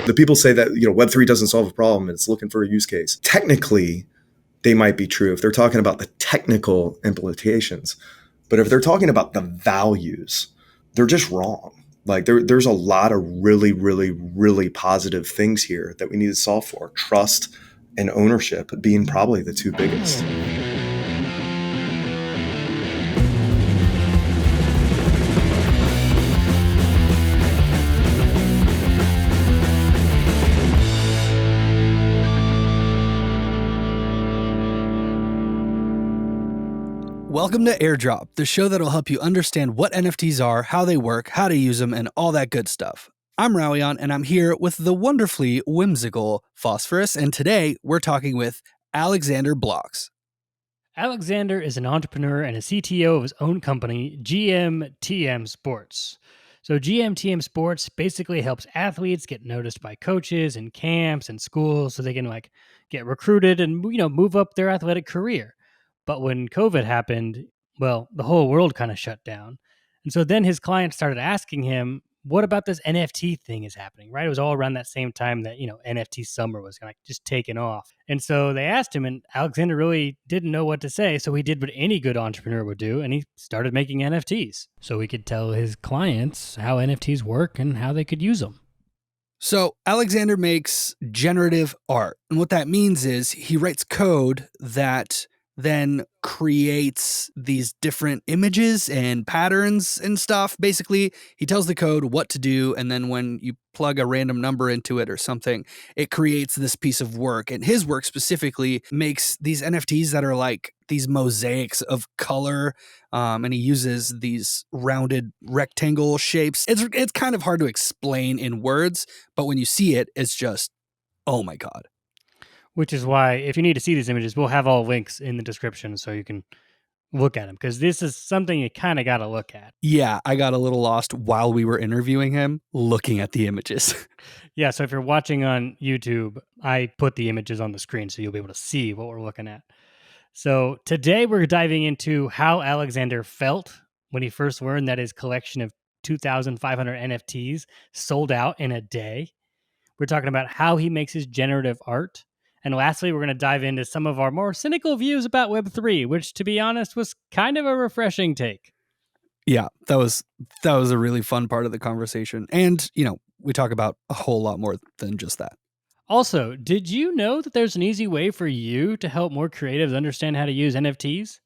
The people say that, Web3 doesn't solve a problem. It's looking for a use case. Technically, they might be true if they're talking about the technical implications. But if they're talking about the values, they're just wrong. Like there's a lot of really, really, really positive things here that we need to solve for. Trust and ownership being probably the two biggest. Welcome to Airdrop, the show that'll help you understand what NFTs are, how they work, how to use them, and all that good stuff. I'm Rauian, and I'm here with the wonderfully whimsical Phosphorus, and today we're talking with Alexander Blocks. Alexander is an entrepreneur and a CTO of his own company, GMTM Sports. So GMTM Sports basically helps athletes get noticed by coaches and camps and schools so they can get recruited and move up their athletic career. But when COVID happened, well, the whole world kind of shut down. And so then his clients started asking him, what about this NFT thing is happening, right? It was all around that same time that, NFT summer was just taking off. And so they asked him, and Alexander really didn't know what to say. So he did what any good entrepreneur would do, and he started making NFTs so he could tell his clients how NFTs work and how they could use them. So Alexander makes generative art. And what that means is he writes code that then creates these different images and patterns and stuff. Basically, he tells the code what to do, and then when you plug a random number into it or something, it creates this piece of work. And his work specifically makes these NFTs that are like these mosaics of color, and he uses these rounded rectangle shapes. It's kind of hard to explain in words, but when you see it, it's just, oh my God. Which is why, if you need to see these images, we'll have all links in the description so you can look at them, because this is something you kind of got to look at. Yeah, I got a little lost while we were interviewing him, looking at the images. Yeah, so if you're watching on YouTube, I put the images on the screen so you'll be able to see what we're looking at. So today we're diving into how Alexander felt when he first learned that his collection of 2,500 NFTs sold out in a day. We're talking about how he makes his generative art. And lastly, we're going to dive into some of our more cynical views about Web3, which, to be honest, was kind of a refreshing take. Yeah, that was a really fun part of the conversation. And, we talk about a whole lot more than just that. Also, did you know that there's an easy way for you to help more creatives understand how to use NFTs?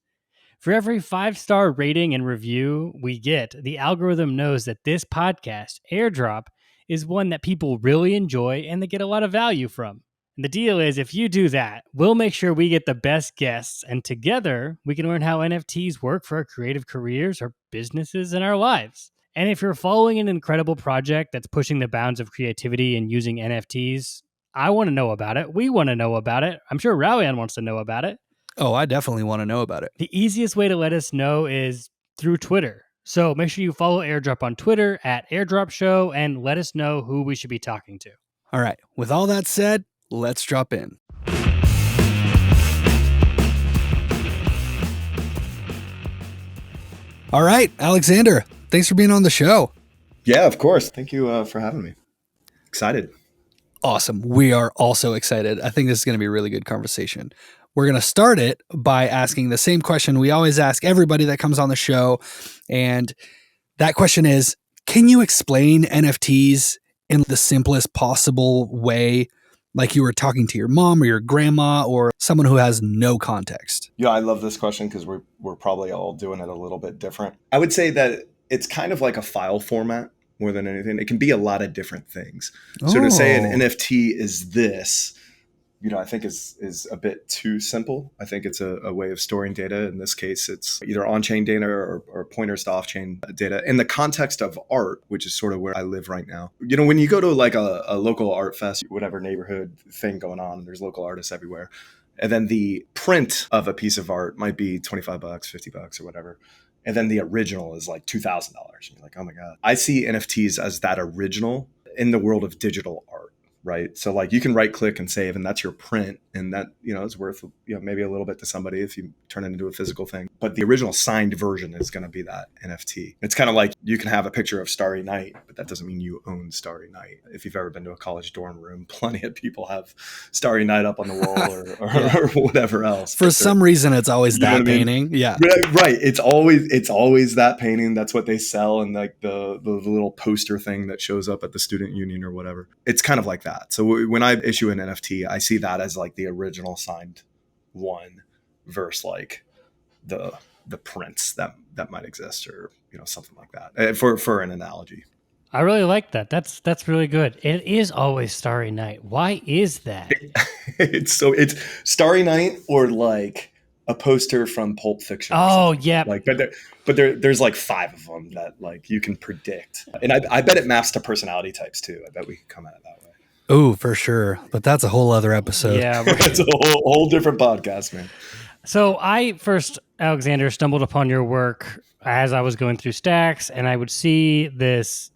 For every 5-star rating and review we get, the algorithm knows that this podcast, Airdrop, is one that people really enjoy and they get a lot of value from. And the deal is, if you do that, we'll make sure we get the best guests, and together we can learn how NFTs work for our creative careers, our businesses, and our lives. And if you're following an incredible project that's pushing the bounds of creativity and using NFTs, I want to know about it. We want to know about it. I'm sure Rauian wants to know about it. Oh, I definitely want to know about it. The easiest way to let us know is through Twitter. So make sure you follow Airdrop on Twitter at Airdrop Show and let us know who we should be talking to. All right. With all that said, let's drop in. All right, Alexander, thanks for being on the show. Yeah, of course. Thank you for having me. Excited. Awesome. We are also excited. I think this is going to be a really good conversation. We're going to start it by asking the same question we always ask everybody that comes on the show. And that question is, can you explain NFTs in the simplest possible way, like you were talking to your mom or your grandma or someone who has no context? Yeah, I love this question because we're probably all doing it a little bit different. I would say that it's kind of like a file format more than anything. It can be a lot of different things. So to say an NFT is this, I think is a bit too simple. I think it's a way of storing data. In this case, it's either on-chain data or pointers to off-chain data. In the context of art, which is sort of where I live right now, when you go to like a local art fest, whatever neighborhood thing going on, there's local artists everywhere. And then the print of a piece of art might be $25, $50 or whatever. And then the original is like $2,000. You're like, oh my God. I see NFTs as that original in the world of digital art. right? So like you can right click and save, and that's your print, and that, you know, is worth, you know, maybe a little bit to somebody if you turn it into a physical thing. But the original signed version is going to be that NFT. It's kind of like you can have a picture of Starry Night, but that doesn't mean you own Starry Night. If you've ever been to a college dorm room, plenty of people have Starry Night up on the wall or whatever else. For some reason, it's always that painting. I mean? Yeah. Right. It's always that painting. That's what they sell. And like the little poster thing that shows up at the student union or whatever. It's kind of like that. So when I issue an NFT, I see that as like the original signed one versus like the prints that might exist, or, you know, something like that, for an analogy. I really like that. That's really good. It is always Starry Night. Why is that? It's Starry Night, or like a poster from Pulp Fiction. Oh, yeah. Like, but there's like 5 of them that like you can predict, and I bet it maps to personality types too. I bet we can come at it that way. Oh, for sure. But that's a whole other episode. Yeah, it's a whole different podcast, man. So I first, Alexander, stumbled upon your work as I was going through Stacks, and I would see this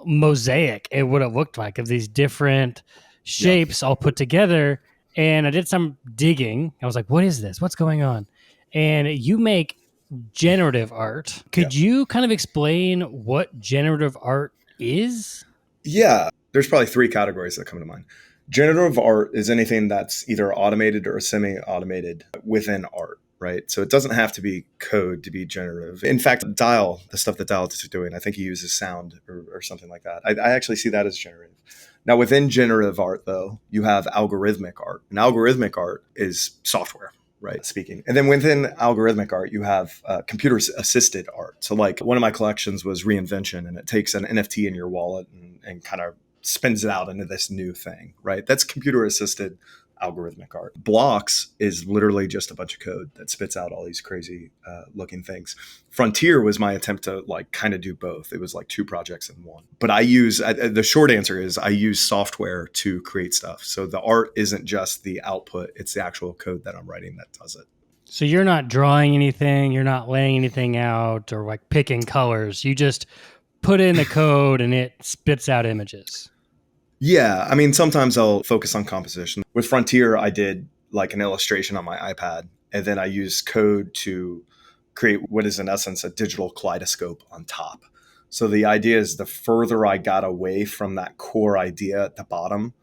mosaic and what it looked like of these different shapes all put together. And I did some digging. I was like, what is this? What's going on? And you make generative art. Could you kind of explain what generative art is? Yeah, there's probably 3 categories that come to mind. Generative art is anything that's either automated or semi-automated within art, right? So it doesn't have to be code to be generative. In fact, the stuff that Dial is doing, I think he uses sound or something like that. I actually see that as generative. Now, within generative art, though, you have algorithmic art. And algorithmic art is software, right, speaking. And then within algorithmic art, you have computer-assisted art. So like one of my collections was Reinvention, and it takes an NFT in your wallet and kind of spins it out into this new thing, right? That's computer-assisted algorithmic art. Blocks is literally just a bunch of code that spits out all these crazy looking things. Frontier was my attempt to like kind of do both. It was like 2 projects in one. But the short answer is I use software to create stuff. So the art isn't just the output, it's the actual code that I'm writing that does it. So you're not drawing anything, you're not laying anything out or like picking colors. You just put in the code and it spits out images. Yeah, I mean, sometimes I'll focus on composition. With Frontier, I did like an illustration on my iPad, and then I used code to create what is in essence a digital kaleidoscope on top. So the idea is the further I got away from that core idea at the bottom,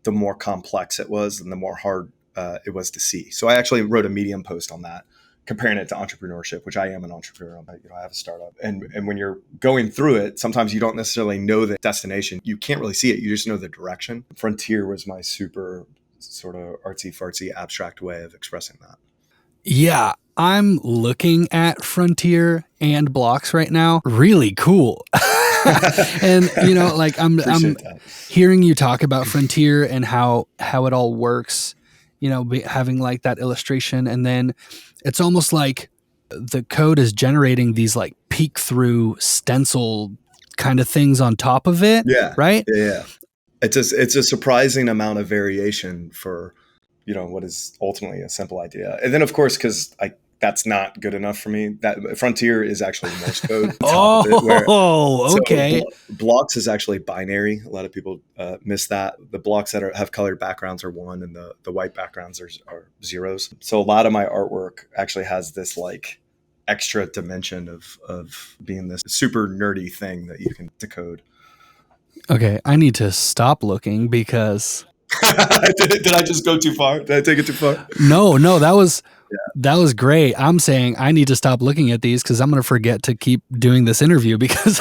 the more complex it was and the more hard it was to see. So I actually wrote a Medium post on that, comparing it to entrepreneurship, which I am an entrepreneur. I have a startup. And when you're going through it, sometimes you don't necessarily know the destination. You can't really see it. You just know the direction. Frontier was my super sort of artsy-fartsy abstract way of expressing that. Yeah, I'm looking at Frontier and Blocks right now. Really cool. And, you know, like I'm hearing you talk about Frontier and how it all works, you know, having like that illustration, and then it's almost like the code is generating these like peek through stencil kind of things on top of it. Yeah. Right. Yeah. It's a surprising amount of variation for, you know, what is ultimately a simple idea. And then of course, because that's not good enough for me, that Frontier is actually Morse code. Okay. So Blocks is actually binary. A lot of people miss that. The blocks that have colored backgrounds are 1, and the white backgrounds are 0s. So a lot of my artwork actually has this like extra dimension of being this super nerdy thing that you can decode. Okay, I need to stop looking because did I just go too far? Did I take it too far? No, that was great. I'm saying I need to stop looking at these because I'm going to forget to keep doing this interview because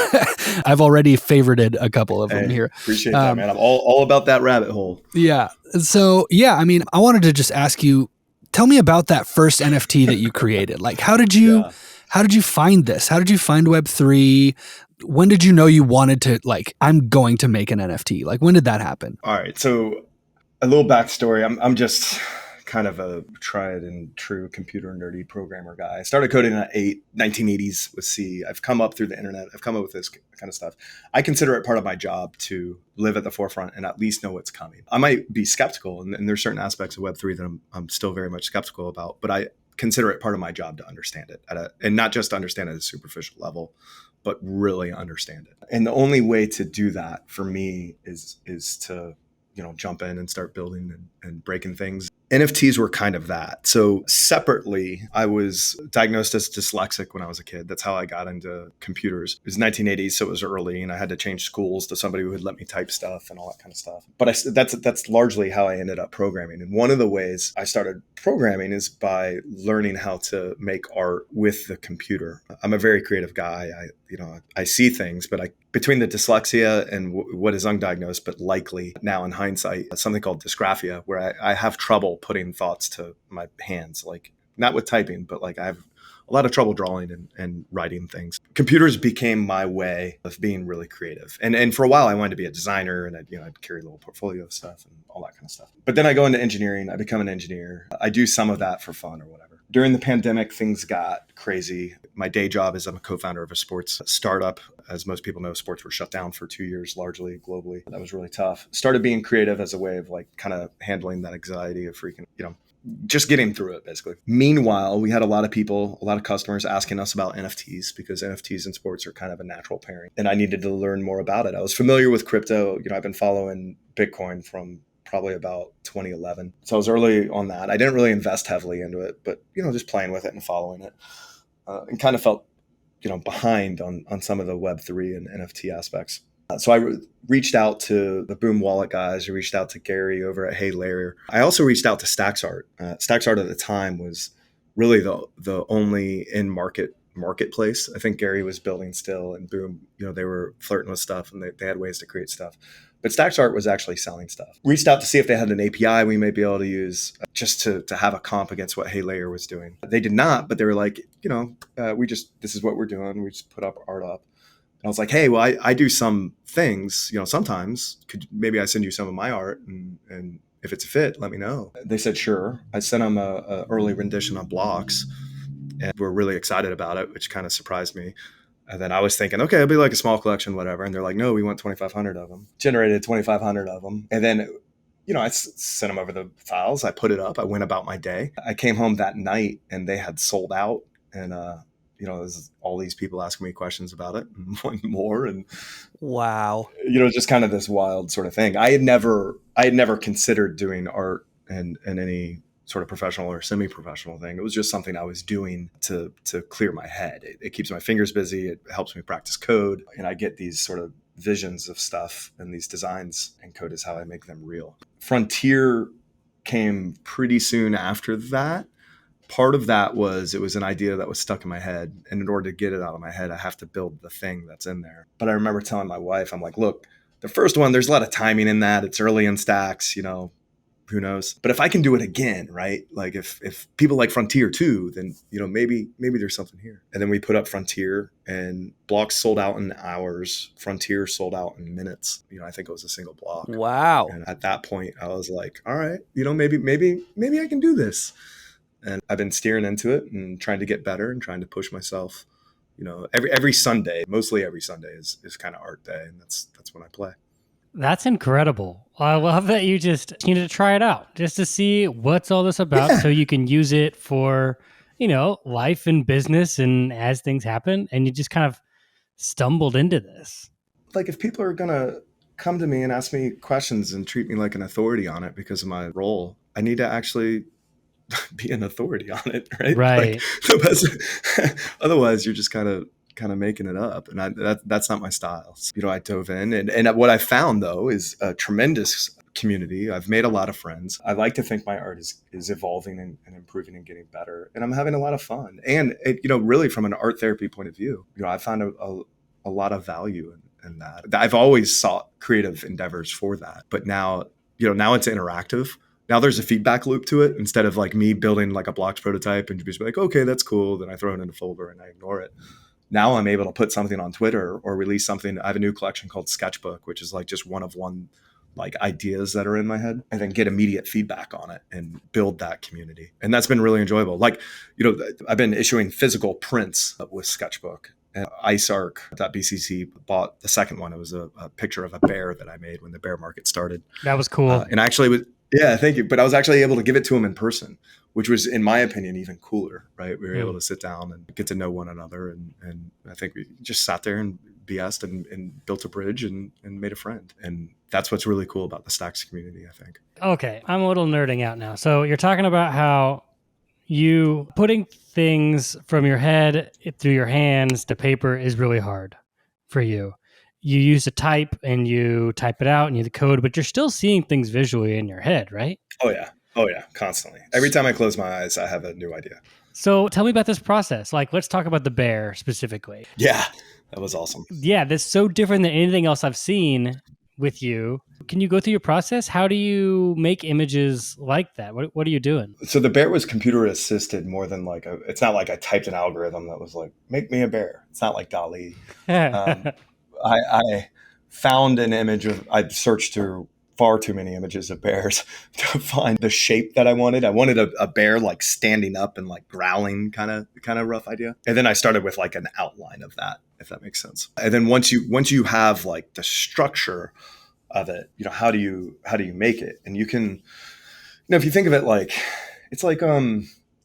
I've already favorited a couple of them here. Appreciate that, man. I'm all about that rabbit hole. Yeah. So, yeah, I mean, I wanted to just ask you, tell me about that first NFT that you created. Like, how did you find this? How did you find Web3? When did you know you wanted to, like, I'm going to make an NFT? Like, when did that happen? All right. So a little backstory. I'm just kind of a tried and true computer nerdy programmer guy. I started coding in 1980s with C. I've come up through the internet. I've come up with this kind of stuff. I consider it part of my job to live at the forefront and at least know what's coming. I might be skeptical, and there's certain aspects of Web3 that I'm still very much skeptical about, but I consider it part of my job to understand it and not just understand it at a superficial level, but really understand it. And the only way to do that for me is to jump in and start building and breaking things. NFTs were kind of that. So separately, I was diagnosed as dyslexic when I was a kid. That's how I got into computers. It was 1980s, so it was early, and I had to change schools to somebody who would let me type stuff and all that kind of stuff. But that's largely how I ended up programming. And one of the ways I started programming is by learning how to make art with the computer. I'm a very creative guy. I see things, but between the dyslexia and what is undiagnosed, but likely now in hindsight, something called dysgraphia, where I have trouble putting thoughts to my hands, like not with typing, but like I have a lot of trouble drawing and writing things. Computers became my way of being really creative. And for a while I wanted to be a designer, and I'd carry a little portfolio of stuff and all that kind of stuff. But then I go into engineering, I become an engineer. I do some of that for fun or whatever. During the pandemic, things got crazy. My day job is I'm a co-founder of a sports startup. As most people know, sports were shut down for 2 years, largely globally. That was really tough. Started being creative as a way of like kind of handling that anxiety of freaking, just getting through it, basically. Meanwhile, we had a lot of customers asking us about NFTs, because NFTs and sports are kind of a natural pairing. And I needed to learn more about it. I was familiar with crypto. I've been following Bitcoin from probably about 2011. So I was early on that. I didn't really invest heavily into it, but, just playing with it and following it, and kind of felt, behind on some of the Web3 and NFT aspects. So I reached out to the Boom Wallet guys. I reached out to Gary over at Hey Layer. I also reached out to StacksArt. StacksArt at the time was really the only marketplace. I think Gary was building still, and Boom, they were flirting with stuff, and they had ways to create stuff. But StacksArt was actually selling stuff. Reached out to see if they had an API we may be able to use just to have a comp against what Hey Layer was doing. They did not, but they were like, this is what we're doing. We just put up art up. And I was like, hey, well, I do some things, sometimes maybe I send you some of my art, and if it's a fit, let me know. They said, sure. I sent them a early rendition on blocks, and we're really excited about it, which kind of surprised me. And then I was thinking, okay, it'll be like a small collection, whatever. And they're like, no, we want 2,500 of them. Generated 2,500 of them. And then, I sent them over the files. I put it up. I went about my day. I came home that night and they had sold out. And, there's all these people asking me questions about it and wanting more. And wow, just kind of this wild sort of thing. I had never considered doing art in any sort of professional or semi-professional thing. It was just something I was doing to clear my head. It keeps my fingers busy. It helps me practice code. And I get these sort of visions of stuff and these designs, and code is how I make them real. Frontier came pretty soon after that. Part of that was, it was an idea that was stuck in my head. And in order to get it out of my head, I have to build the thing that's in there. But I remember telling my wife, I'm like, look, the first one, there's a lot of timing in that. It's early in Stacks, who knows? But if I can do it again, right? Like if people like Frontier too, then, maybe there's something here. And then we put up Frontier, and blocks sold out in hours. Frontier sold out in minutes. I think it was a single block. Wow. And at that point I was like, all right, maybe I can do this. And I've been steering into it and trying to get better and trying to push myself. Every Sunday, mostly every Sunday is kind of art day. And that's when I play. That's incredible. I love that you just need to try it out just to see what's all this about, so you can use it for, life and business and as things happen. And you just kind of stumbled into this. Like, if people are going to come to me and ask me questions and treat me like an authority on it because of my role, I need to actually be an authority on it, right? Right. Otherwise, you're just kind of making it up, and that's not my style. So, I dove in, and what I found though is a tremendous community. I've made a lot of friends. I like to think my art is evolving and improving and getting better, and I'm having a lot of fun. And really from an art therapy point of view, I found a lot of value in that. I've always sought creative endeavors for that, but now it's interactive. Now there's a feedback loop to it, instead of like me building like a blocks prototype and just be like, okay, that's cool. Then I throw it in a folder and I ignore it. Now I'm able to put something on Twitter or release something. I have a new collection called Sketchbook, which is like just one of one like ideas that are in my head, and then get immediate feedback on it and build that community. And that's been really enjoyable. Like, I've been issuing physical prints with Sketchbook. And icearc.btc bought the second one. It was a picture of a bear that I made when the bear market started. That was cool. And actually, yeah, thank you. But I was actually able to give it to him in person, which was, in my opinion, even cooler, right? We were able to sit down and get to know one another. And I think we just sat there and BS'd and built a bridge and made a friend. And that's what's really cool about the stacks community, I think. Okay, I'm a little nerding out now. So you're talking about how you putting things from your head through your hands to paper is really hard for you. You use a type and you type it out and you code, but you're still seeing things visually in your head, right? Oh yeah, constantly. Every time I close my eyes, I have a new idea. So tell me about this process. Like, let's talk about the bear specifically. Yeah, that was awesome. Yeah, that's so different than anything else I've seen with you. Can you go through your process? How do you make images like that? What are you doing? So the bear was computer assisted more than like it's not like I typed an algorithm that was like, make me a bear. It's not like DALL-E. I found an image I searched through far too many images of bears to find the shape that I wanted. I wanted a bear like standing up and like growling, kind of rough idea. And then I started with like an outline of that, if that makes sense. And then once you have like the structure of it, how do you make it? And you can, if you think of it like, it's like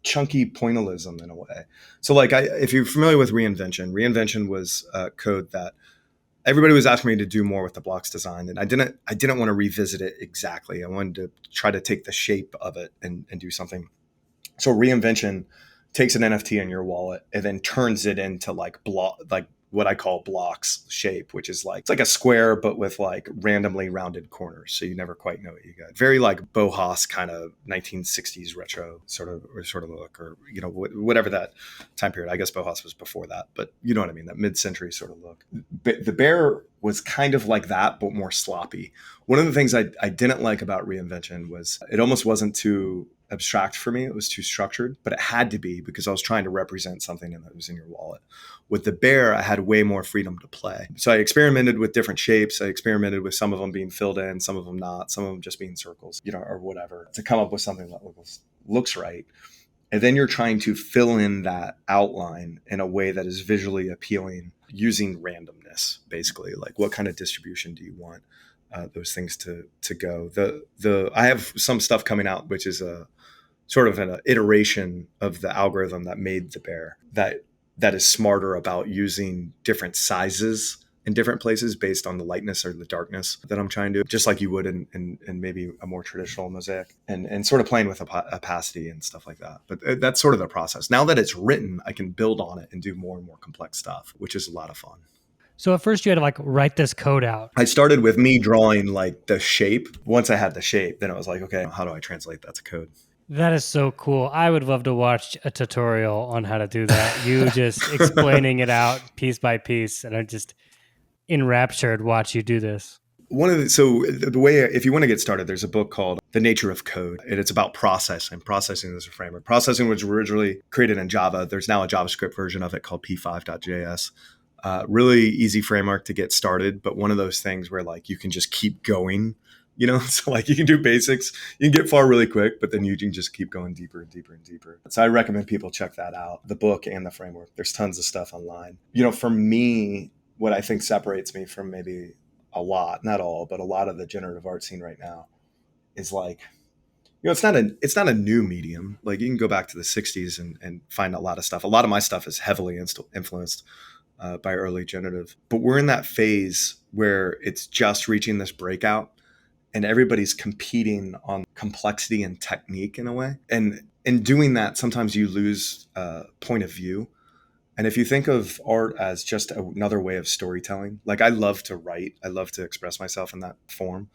chunky pointillism in a way. So like if you're familiar with Reinvention was code that everybody was asking me to do more with the blocks design, and I didn't want to revisit it exactly. I wanted to try to take the shape of it and do something. So Reinvention takes an NFT in your wallet and then turns it into like what I call blocks shape, which is like, it's like a square, but with like randomly rounded corners. So you never quite know what you got. Very like Bohas kind of 1960s retro sort of look, or, whatever that time period. I guess Bohas was before that, but you know what I mean? That mid-century sort of look. The bear was kind of like that, but more sloppy. One of the things I didn't like about Reinvention was it almost wasn't too abstract for me. It was too structured, but it had to be because I was trying to represent something that was in your wallet. With the bear, I had way more freedom to play. So I experimented with different shapes. I experimented with some of them being filled in, some of them not, some of them just being circles, or whatever, to come up with something that looks right. And then you're trying to fill in that outline in a way that is visually appealing using randomness, basically. Like, what kind of distribution do you want those things to go? I have some stuff coming out, which is a sort of an iteration of the algorithm that made the bear that is smarter about using different sizes in different places based on the lightness or the darkness that I'm trying to, just like you would in maybe a more traditional mosaic, and sort of playing with opacity and stuff like that. But that's sort of the process. Now that it's written, I can build on it and do more and more complex stuff, which is a lot of fun. So at first you had to like write this code out. I started with me drawing like the shape. Once I had the shape, then it was like, okay, how do I translate that to code? That is so cool. I would love to watch a tutorial on how to do that. You just explaining it out piece by piece, and I'm just enraptured watch you do this. So the way, if you want to get started, there's a book called The Nature of Code, and it's about processing. Processing is a framework. Processing was originally created in Java. There's now a JavaScript version of it called p5.js. Really easy framework to get started, but one of those things where like you can just keep going. So like you can do basics, you can get far really quick, but then you can just keep going deeper and deeper and deeper. So I recommend people check that out, the book and the framework. There's tons of stuff online. For me, what I think separates me from maybe a lot, not all, but a lot of the generative art scene right now is like, it's not a new medium. Like you can go back to the 60s and find a lot of stuff. A lot of my stuff is heavily influenced by early generative, but we're in that phase where it's just reaching this breakout. And everybody's competing on complexity and technique in a way. And in doing that, sometimes you lose point of view. And if you think of art as just another way of storytelling, like I love to write, I love to express myself in that form.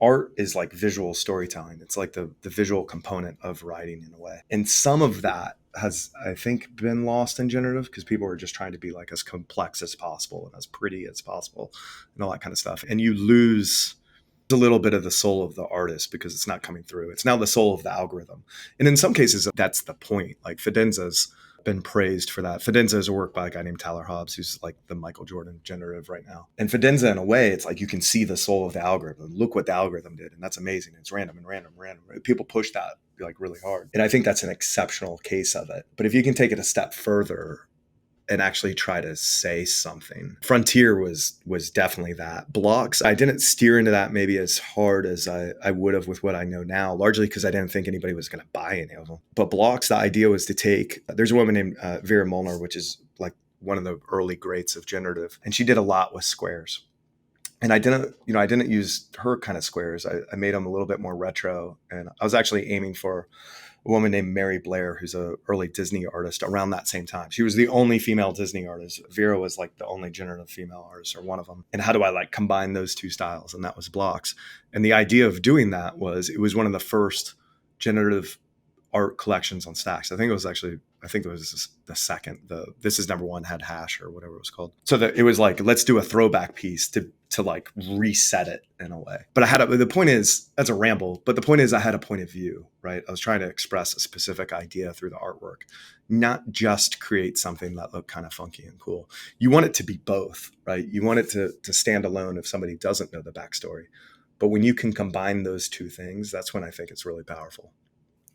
Art is like visual storytelling. It's like the visual component of writing in a way. And some of that has, I think, been lost in generative because people are just trying to be like as complex as possible and as pretty as possible and all that kind of stuff. And you lose a little bit of the soul of the artist because it's not coming through. It's now the soul of the algorithm. And in some cases, that's the point. Like Fidenza's been praised for that. Fidenza is a work by a guy named Tyler Hobbs, who's like the Michael Jordan generative right now. And Fidenza, in a way, it's like you can see the soul of the algorithm. Look what the algorithm did. And that's amazing. It's random. People push that like really hard. And I think that's an exceptional case of it. But if you can take it a step further and actually try to say something. Frontier was definitely that. Blocks, I didn't steer into that maybe as hard as I would have with what I know now, largely because I didn't think anybody was going to buy any of them. But blocks, the idea was to take, there's a woman named Vera Molnar, which is like one of the early greats of generative, and she did a lot with squares. And I didn't use her kind of squares. I made them a little bit more retro. And I was actually aiming for a woman named Mary Blair, who's a early Disney artist around that same time. She was the only female Disney artist. Vera was like the only generative female artist, or one of them. And how do I like combine those two styles? And that was blocks. And the idea of doing that was, it was one of the first generative art collections on Stacks. I think it was the second. This is number one had hash or whatever it was called. So that it was like, let's do a throwback piece to like reset it in a way. But the point is, that's a ramble, but the point is I had a point of view, right? I was trying to express a specific idea through the artwork, not just create something that looked kind of funky and cool. You want it to be both, right? You want it to stand alone if somebody doesn't know the backstory. But when you can combine those two things, that's when I think it's really powerful.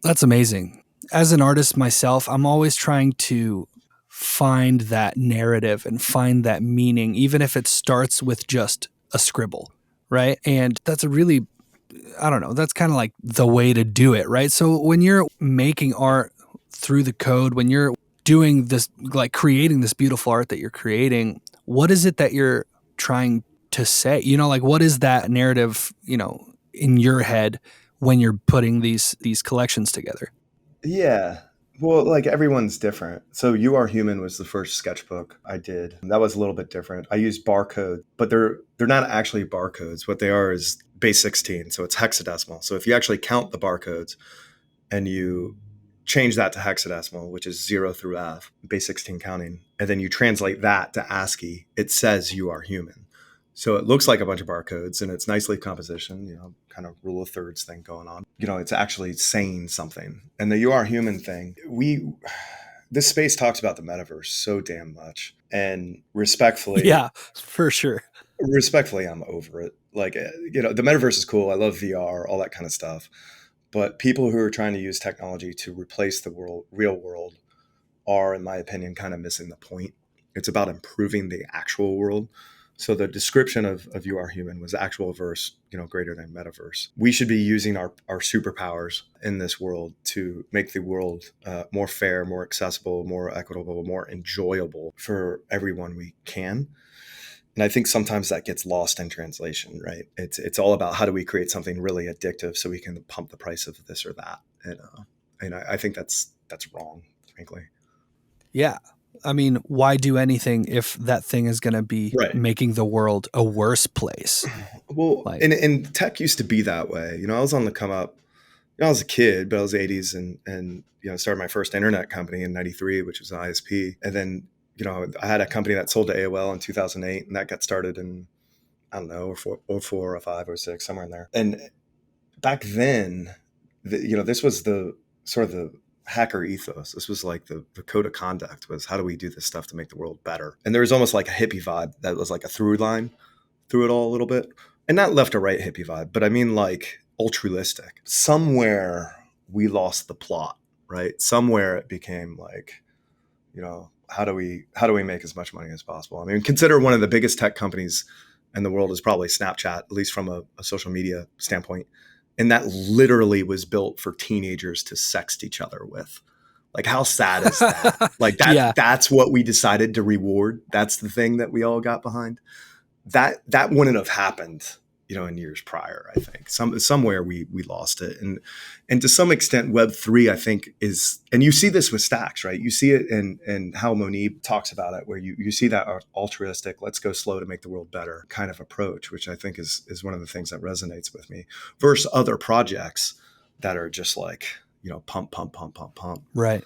That's amazing. As an artist myself, I'm always trying to find that narrative and find that meaning, even if it starts with just a scribble, right? And that's a really, I don't know, that's kind of like the way to do it, right? So when you're making art through the code, when you're doing this, like creating this beautiful art that you're creating, what is it that you're trying to say? Like what is that narrative, in your head when you're putting these collections together? Yeah. Well, like everyone's different. So You Are Human was the first sketchbook I did. That was a little bit different. I used barcode, but they're not actually barcodes. What they are is base 16. So it's hexadecimal. So if you actually count the barcodes and you change that to hexadecimal, which is 0 through F, base 16 counting, and then you translate that to ASCII, it says You Are Human. So it looks like a bunch of barcodes and it's nicely composition, kind of rule of thirds thing going on. It's actually saying something. And the You Are Human thing, this space talks about the metaverse so damn much. And respectfully, Yeah, for sure. Respectfully, I'm over it. Like, the metaverse is cool. I love VR, all that kind of stuff. But people who are trying to use technology to replace the real world are, in my opinion, kind of missing the point. It's about improving the actual world. So the description of You Are Human was actual verse, greater than metaverse. We should be using our superpowers in this world to make the world more fair, more accessible, more equitable, more enjoyable for everyone we can. And I think sometimes that gets lost in translation, right? It's all about how do we create something really addictive so we can pump the price of this or that. And I think that's wrong, frankly. Yeah. I mean, why do anything if that thing is going to be making the world a worse place? Well, and tech used to be that way. I was on the come up. I was a kid, but I was 80s and started my first internet company in 93, which was an ISP. And then, I had a company that sold to AOL in 2008, and that got started in, I don't know, 04 or 05 or 06, somewhere in there. And back then, this was the sort of the hacker ethos. This was like the code of conduct was, how do we do this stuff to make the world better? And there was almost like a hippie vibe that was like a through line through it all a little bit. And not left or right hippie vibe, but I mean like altruistic. Somewhere we lost the plot, right? Somewhere it became like, how do we make as much money as possible? I mean, consider one of the biggest tech companies in the world is probably Snapchat, at least from a social media standpoint. And that literally was built for teenagers to sext each other with. Like, how sad is that? Like that's what we decided to reward. That's the thing that we all got behind. That wouldn't have happened, in years prior. I think somewhere we lost it. And to some extent, Web3, I think is, and you see this with Stacks, right? You see it in how Monib talks about it, where you see that altruistic, let's go slow to make the world better kind of approach, which I think is one of the things that resonates with me versus other projects that are just like, pump, pump, pump, pump, pump. Right.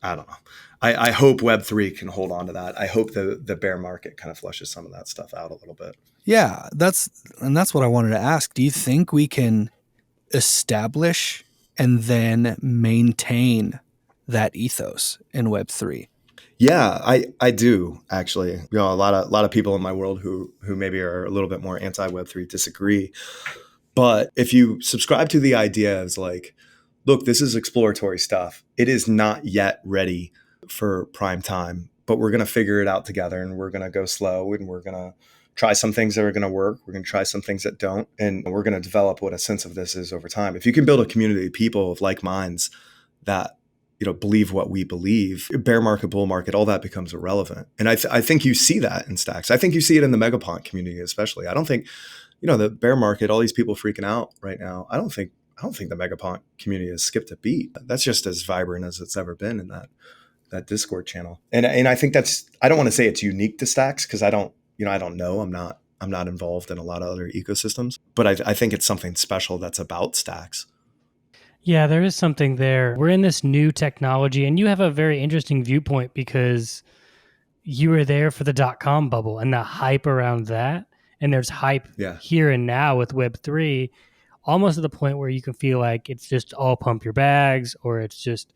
I don't know. I hope Web3 can hold on to that. I hope the bear market kind of flushes some of that stuff out a little bit. Yeah, that's what I wanted to ask. Do you think we can establish and then maintain that ethos in Web3? Yeah, I do actually. A lot of people in my world who maybe are a little bit more anti Web3 disagree. But if you subscribe to the idea as like, look, this is exploratory stuff. It is not yet ready for prime time, but we're going to figure it out together, and we're going to go slow, and we're going to try some things that are going to work. We're going to try some things that don't, and we're going to develop what a sense of this is over time. If you can build a community of people of like minds that believe what we believe, bear market, bull market, all that becomes irrelevant. And I think you see that in stacks. I think you see it in the Megapont community, especially. I don't think, the bear market, all these people freaking out right now. I don't think the Megapont community has skipped a beat. That's just as vibrant as it's ever been in that Discord channel. And I think I don't want to say it's unique to stacks because I don't know. I'm not involved in a lot of other ecosystems, but I think it's something special that's about stacks. Yeah, there is something there. We're in this new technology, and you have a very interesting viewpoint because you were there for the .com bubble and the hype around that. And there's hype here and now with Web3, almost to the point where you can feel like it's just all pump your bags, or it's just,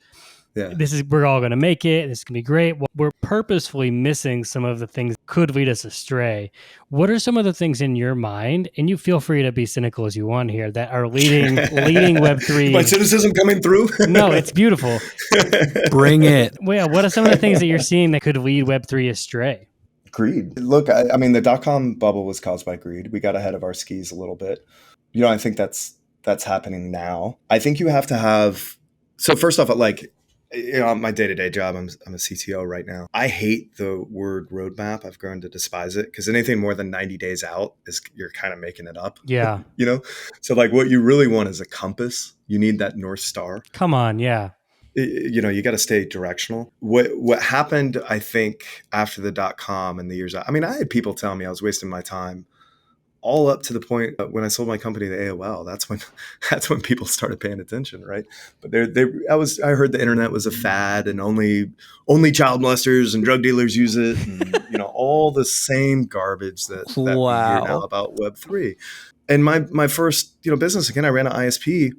we're all going to make it. This is going to be great. We're purposefully missing some of the things that could lead us astray. What are some of the things in your mind, and you feel free to be cynical as you want here, that are leading Web3? My cynicism coming through? No, it's beautiful. Bring it. Well, yeah, what are some of the things that you're seeing that could lead Web3 astray? Greed. Look, I mean, the .com bubble was caused by greed. We got ahead of our skis a little bit. I think that's happening now. I think you have to have. So first off, my day-to-day job, I'm a CTO right now. I hate the word roadmap. I've grown to despise it because anything more than 90 days out you're kind of making it up. Yeah. So what you really want is a compass. You need that North Star. Come on. Yeah. You got to stay directional. What happened, I think, after the .com and the years, I had people tell me I was wasting my time, all up to the point when I sold my company to AOL. That's when people started paying attention, right? But I heard the internet was a fad and only child molesters and drug dealers use it, and all the same garbage that we hear now about Web3. And my first business, again, I ran an ISP.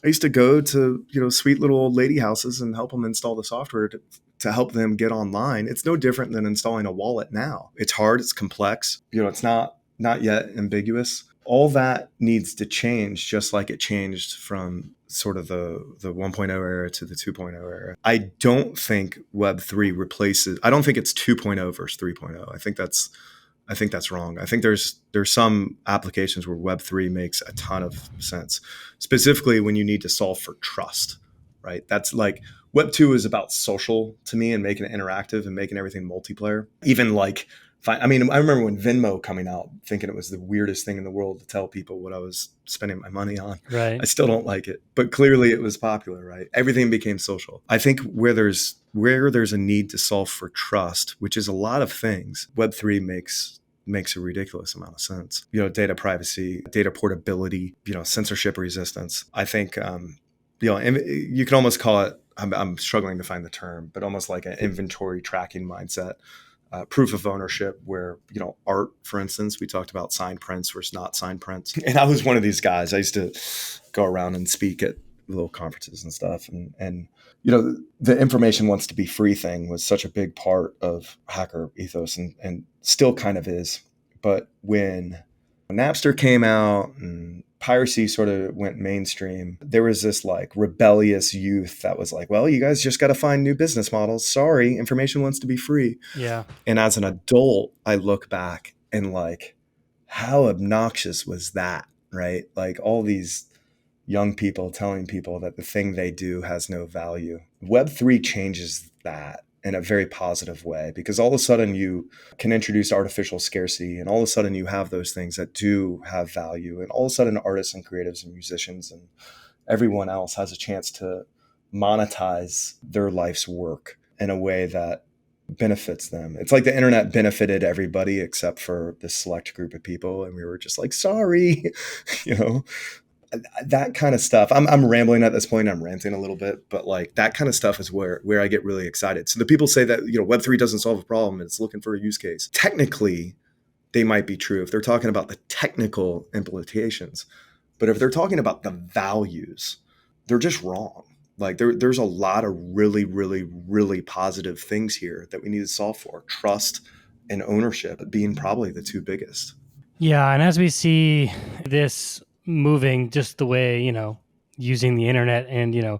I used to go to sweet little old lady houses and help them install the software to help them get online. It's no different than installing a wallet now. It's hard. It's complex. It's not yet ambiguous. All that needs to change, just like it changed from sort of the 1.0 era to the 2.0 era. I don't think Web3 replaces. I don't think it's 2.0 versus 3.0. I think that's wrong. I think there's some applications where Web3 makes a ton of sense, specifically when you need to solve for trust, right? That's like Web2 is about social to me and making it interactive and making everything multiplayer. Even I remember when Venmo coming out, thinking it was the weirdest thing in the world to tell people what I was spending my money on. Right. I still don't like it, but clearly it was popular, right? Everything became social. I think where there's a need to solve for trust, which is a lot of things, Web3 makes a ridiculous amount of sense. Data privacy, data portability, censorship resistance. I think, you can almost call it, I'm struggling to find the term, but almost like an inventory tracking mindset. Proof of ownership where, art, for instance, we talked about signed prints versus not signed prints. And I was one of these guys. I used to go around and speak at little conferences and stuff. And the information wants to be free thing was such a big part of hacker ethos and still kind of is. But when Napster came out and piracy sort of went mainstream, there was this rebellious youth that was like, well, you guys just got to find new business models. Sorry, information wants to be free. Yeah. And as an adult, I look back and how obnoxious was that, right? All these young people telling people that the thing they do has no value. Web3 changes that in a very positive way, because all of a sudden you can introduce artificial scarcity, and all of a sudden you have those things that do have value, and all of a sudden artists and creatives and musicians and everyone else has a chance to monetize their life's work in a way that benefits them. It's like the internet benefited everybody except for this select group of people, and we were just sorry, that kind of stuff. I'm rambling at this point. I'm ranting a little bit, but that kind of stuff is where I get really excited. So the people say that, Web3 doesn't solve a problem. It's looking for a use case. Technically, they might be true if they're talking about the technical implications, but if they're talking about the values, they're just wrong. There's a lot of really, really, really positive things here that we need to solve for. Trust and ownership being probably the two biggest. Yeah. And as we see this moving just the way, using the internet and,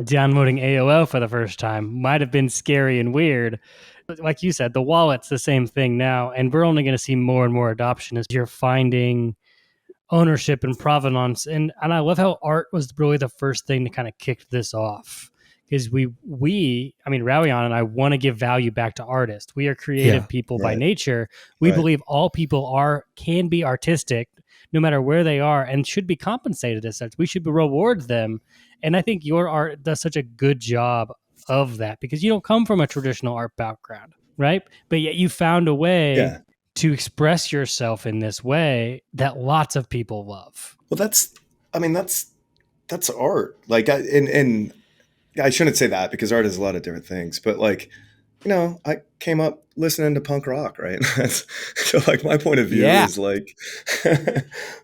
downloading AOL for the first time might have been scary and weird. But like you said, the wallet's the same thing now, and we're only going to see more and more adoption as you're finding ownership and provenance. And I love how art was really the first thing to kind of kick this off, because Rawion and I want to give value back to artists. We are creative people by nature. We believe all people can be artistic no matter where they are and should be compensated as such. We should reward them. And I think your art does such a good job of that because you don't come from a traditional art background, right? But yet you found a way to express yourself in this way that lots of people love. Well, that's art. Like, and I shouldn't say that because art is a lot of different things, but like, I came up listening to punk rock, right? So like my point of view is like,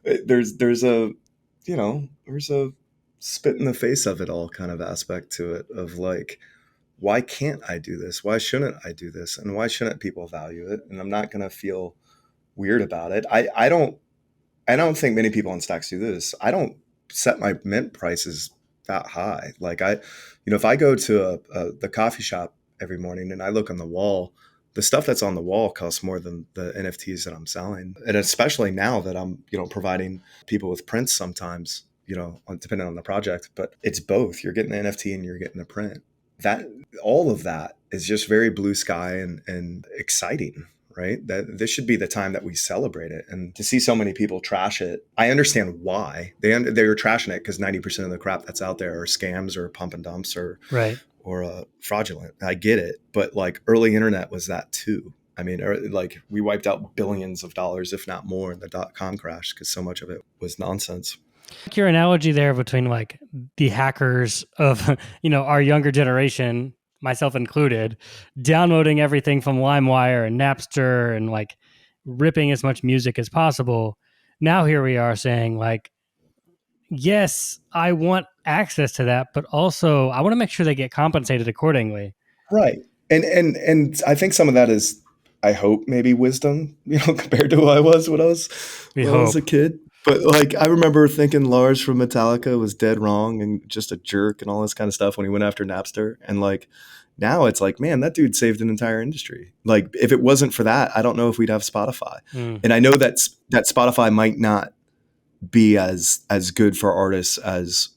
there's a spit in the face of it all kind of aspect to it of like, why can't I do this? Why shouldn't I do this? And why shouldn't people value it? And I'm not going to feel weird about it. I don't think many people on Stacks do this. I don't set my mint prices that high. Like if I go to the coffee shop every morning and I look on the wall, the stuff that's on the wall costs more than the NFTs that I'm selling. And especially now that I'm, providing people with prints sometimes, depending on the project, but it's both. You're getting the NFT and you're getting the print. That all of that is just very blue sky and exciting. Right? That this should be the time that we celebrate it. And to see so many people trash it, I understand why. They're trashing it because 90% of the crap that's out there are scams or pump and dumps or fraudulent. I get it. But like early internet was that too. I mean, like we wiped out billions of dollars, if not more, in the .com crash because so much of it was nonsense. Your analogy there between like the hackers of, our younger generation, myself included, downloading everything from LimeWire and Napster and like ripping as much music as possible. Now here we are saying like, yes, I want access to that, but also I want to make sure they get compensated accordingly. Right. And I think some of that is, I hope, maybe wisdom, compared to who I was when I was a kid. But like, I remember thinking Lars from Metallica was dead wrong and just a jerk and all this kind of stuff when he went after Napster. And like, now it's like, man, that dude saved an entire industry. Like, if it wasn't for that, I don't know if we'd have Spotify. And I know that Spotify might not be as good for artists as,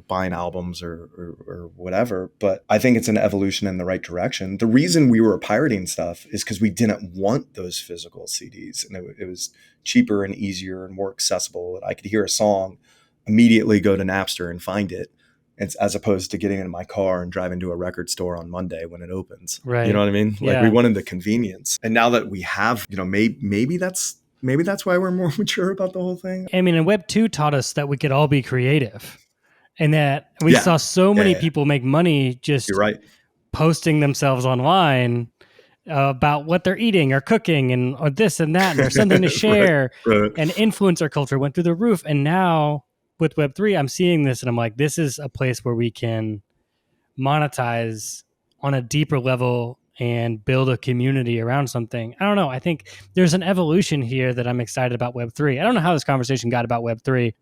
buying albums or whatever. But I think it's an evolution in the right direction. The reason we were pirating stuff is because we didn't want those physical CDs. And it was cheaper and easier and more accessible. And I could hear a song, immediately go to Napster and find it. As opposed to getting in my car and driving to a record store on Monday when it opens. Right. You know what I mean? Like we wanted the convenience. And now that we have, maybe that's why we're more mature about the whole thing. I mean, and Web 2 taught us that we could all be creative and that we saw so many people make money just posting themselves online about what they're eating or cooking or this and that, and there's something to share. And influencer culture went through the roof. And now with Web3, I'm seeing this and I'm like, this is a place where we can monetize on a deeper level and build a community around something. I don't know. I think there's an evolution here that I'm excited about Web3. I don't know how this conversation got about Web3.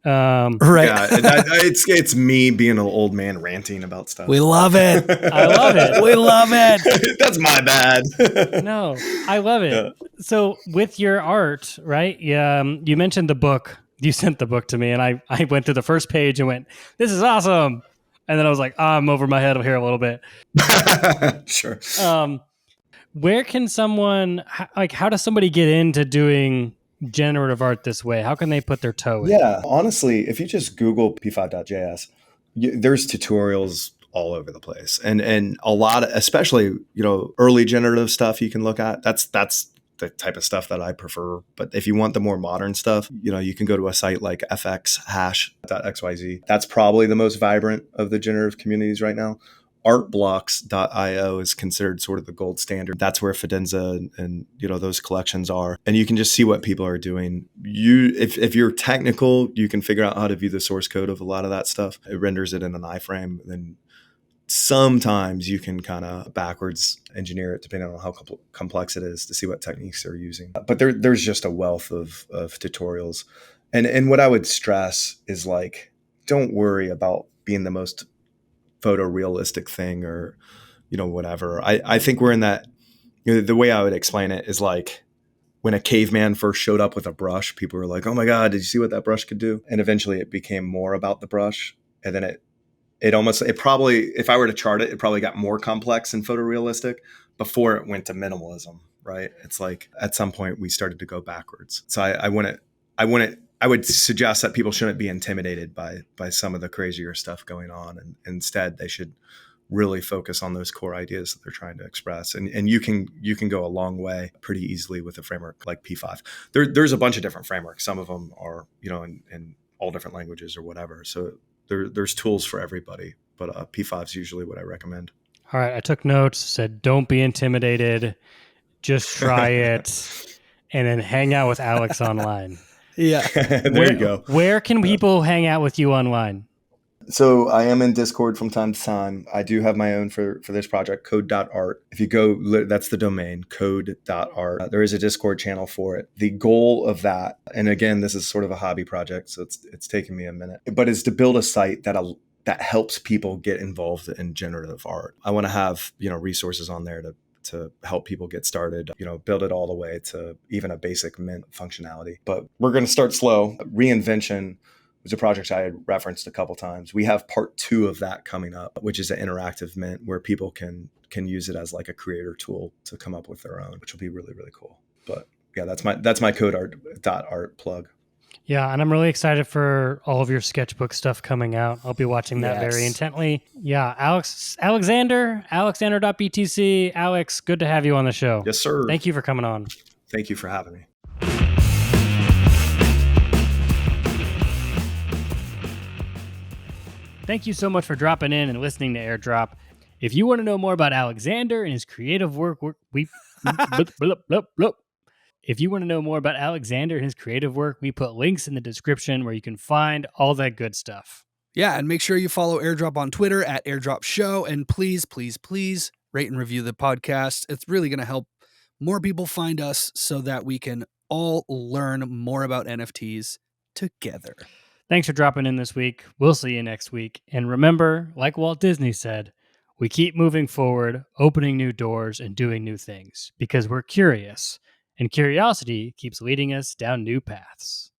Right. Yeah, it's me being an old man ranting about stuff. We love it. I love it. We love it. That's my bad. No, I love it. Yeah. So with your art, right? You mentioned the book. You sent the book to me and I went through the first page and went, this is awesome. And then I was like, I'm over my head here a little bit. Sure. Where can someone, how does somebody get into doing generative art this way? How can they put their toe in? Yeah, honestly, if you just Google p5.js, there's tutorials all over the place. And a lot of, especially, early generative stuff you can look at. That's the type of stuff that I prefer. But if you want the more modern stuff, you can go to a site like fxhash.xyz. That's probably the most vibrant of the generative communities right now. Artblocks.io is considered sort of the gold standard. That's where Fidenza and those collections are. And you can just see what people are doing. If you're technical, you can figure out how to view the source code of a lot of that stuff. It renders it in an iframe. Then sometimes you can kind of backwards engineer it depending on how complex it is to see what techniques they're using. But there's just a wealth of tutorials. And what I would stress is like, don't worry about being the most photorealistic thing or, whatever. I think we're in that, the way I would explain it is like when a caveman first showed up with a brush, people were like, oh my God, did you see what that brush could do? And eventually it became more about the brush. And then it it probably, if I were to chart it, it probably got more complex and photorealistic before it went to minimalism, right? It's like at some point we started to go backwards. So I would suggest that people shouldn't be intimidated by some of the crazier stuff going on, and instead they should really focus on those core ideas that they're trying to express. And you can go a long way pretty easily with a framework like P5. There's a bunch of different frameworks. Some of them are, in all different languages or whatever. So there's tools for everybody, but P5 is usually what I recommend. All right. I took notes, said, don't be intimidated. Just try it and then hang out with Alex online. Yeah. You go. Where can people hang out with you online? So I am in Discord from time to time. I do have my own for this project, CODE.ART. If you go, that's the domain, CODE.ART. There is a Discord channel for it. The goal of that, and again, this is sort of a hobby project, so it's taken me a minute, but is to build a site that helps people get involved in generative art. I want to have, resources on there to help people get started, build it all the way to even a basic mint functionality. But we're going to start slow. Reinvention was a project I had referenced a couple times. We have part 2 of that coming up, which is an interactive mint where people can use it as like a creator tool to come up with their own, which will be really, really cool. But yeah, that's my CODE.ART plug. Yeah, and I'm really excited for all of your sketchbook stuff coming out. I'll be watching that very intently. Yeah, Alexander.btc. Alex, good to have you on the show. Yes, sir. Thank you for coming on. Thank you for having me. Thank you so much for dropping in and listening to Airdrop. If you want to know more about Alexander and his creative work, we put links in the description where you can find all that good stuff. Yeah, and make sure you follow Airdrop on Twitter at Airdrop Show, and please, please, please rate and review the podcast. It's really going to help more people find us so that we can all learn more about NFTs together. Thanks for dropping in this week. We'll see you next week. And remember, like Walt Disney said, we keep moving forward, opening new doors and doing new things because we're curious, and curiosity keeps leading us down new paths.